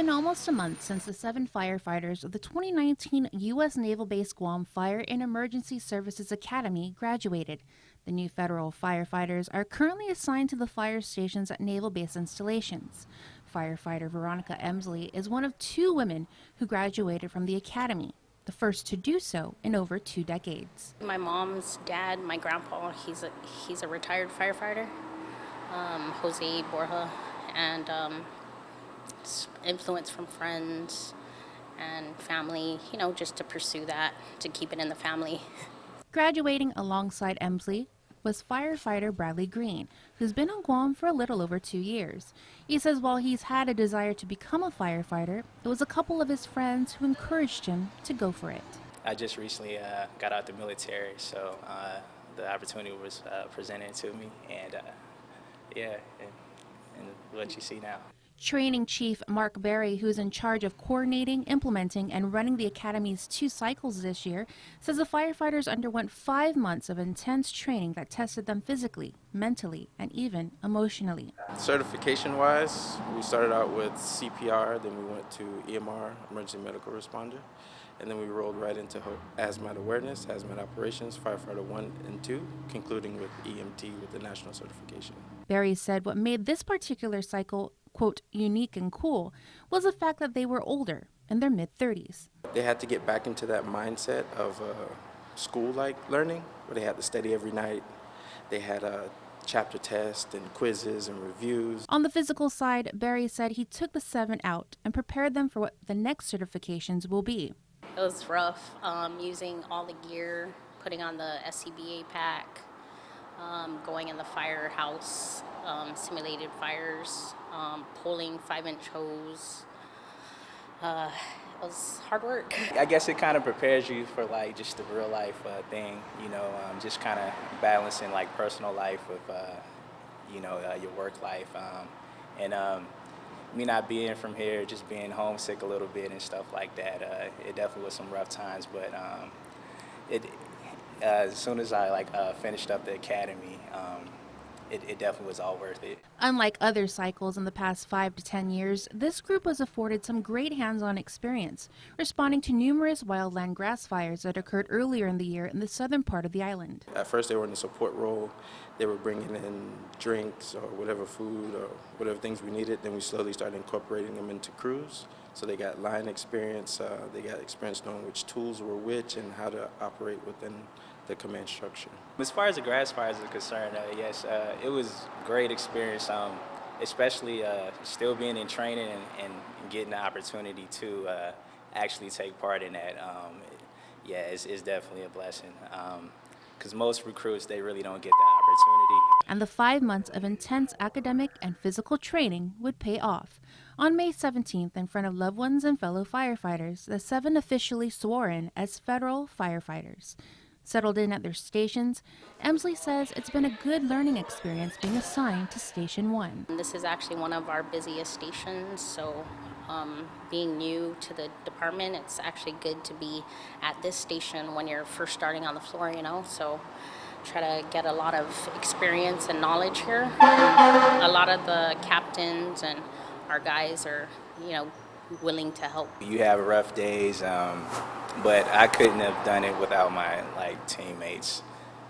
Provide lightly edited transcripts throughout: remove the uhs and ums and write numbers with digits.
been almost a month since the 7 firefighters of the 2019 U.S. Naval Base Guam Fire and Emergency Services Academy graduated. The new federal firefighters are currently assigned to the fire stations at naval base installations. Firefighter Veronica Emsley is one of 2 women who graduated from the academy, the first to do so in over 2 decades. My mom's dad, my grandpa, he's a retired firefighter, Jose Borja, and influence from friends and family, just to pursue that, to keep it in the family. Graduating alongside Emsley was firefighter Bradley Green, who's been on Guam for a little over 2 years. He says while he's had a desire to become a firefighter, it was a couple of his friends who encouraged him to go for it. I just recently got out the military, so the opportunity was presented to me, and and what you see now. Training Chief Mark Berry, who's in charge of coordinating, implementing, and running the Academy's 2 cycles this year, says the firefighters underwent 5 months of intense training that tested them physically, mentally, and even emotionally. Certification-wise, we started out with CPR, then we went to EMR, Emergency Medical Responder, and then we rolled right into hazmat awareness, hazmat operations, firefighter 1 and 2, concluding with EMT with the national certification. Berry said what made this particular cycle quote, unique and cool, was the fact that they were older, in their mid-30s. They had to get back into that mindset of school-like learning, where they had to study every night. They had a chapter test and quizzes and reviews. On the physical side, Berry said he took the 7 out and prepared them for what the next certifications will be. It was rough, using all the gear, putting on the SCBA pack, going in the firehouse, simulated fires, pulling 5-inch hose. It was hard work. I guess it kind of prepares you for just the real life thing, just kind of balancing personal life with, your work life. Me not being from here, just being homesick a little bit and stuff like that, it definitely was some rough times, but as soon as I finished up the academy, it definitely was all worth it. Unlike other cycles in the past 5 to 10 years, this group was afforded some great hands-on experience, responding to numerous wildland grass fires that occurred earlier in the year in the southern part of the island. At first they were in the support role. They were bringing in drinks or whatever food or whatever things we needed. Then we slowly started incorporating them into crews. So they got line experience, they got experience knowing which tools were which and how to operate within the command structure. As far as the grass fires are concerned, yes, it was a great experience, especially still being in training and getting the opportunity to actually take part in that. It's definitely a blessing. Because most recruits, they really don't get the opportunity. And the 5 months of intense academic and physical training would pay off. On May 17th, in front of loved ones and fellow firefighters, the 7 officially swore in as federal firefighters. Settled in at their stations, Emsley says it's been a good learning experience being assigned to Station 1. This is actually one of our busiest stations, so being new to the department, it's actually good to be at this station when you're first starting on the floor, so try to get a lot of experience and knowledge here. A lot of the captains and our guys are, willing to help. You have rough days, but I couldn't have done it without my teammates,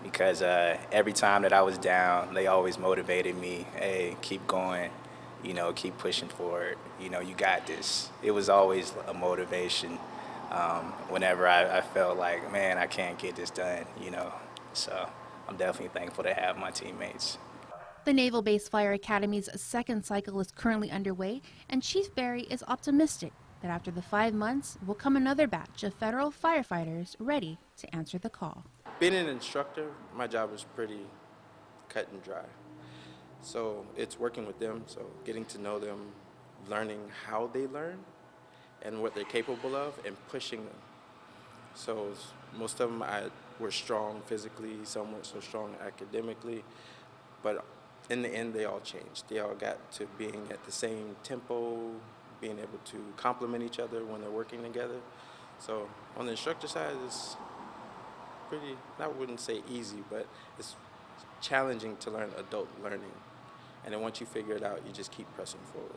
because every time that I was down, they always motivated me. Hey, keep going, keep pushing forward. You got this. It was always a motivation whenever I felt like, man, I can't get this done. So I'm definitely thankful to have my teammates. The Naval Base Fire Academy's 2nd cycle is currently underway, and Chief Berry is optimistic that after the 5 months will come another batch of federal firefighters ready to answer the call. Being an instructor, my job is pretty cut and dry. So it's working with them, so getting to know them, learning how they learn and what they're capable of, and pushing them. So most of them were strong physically, some weren't so strong academically, but in the end, they all changed. They all got to being at the same tempo, being able to complement each other when they're working together. So on the instructor side, it's pretty, I wouldn't say easy, but it's challenging to learn adult learning. And then once you figure it out, you just keep pressing forward.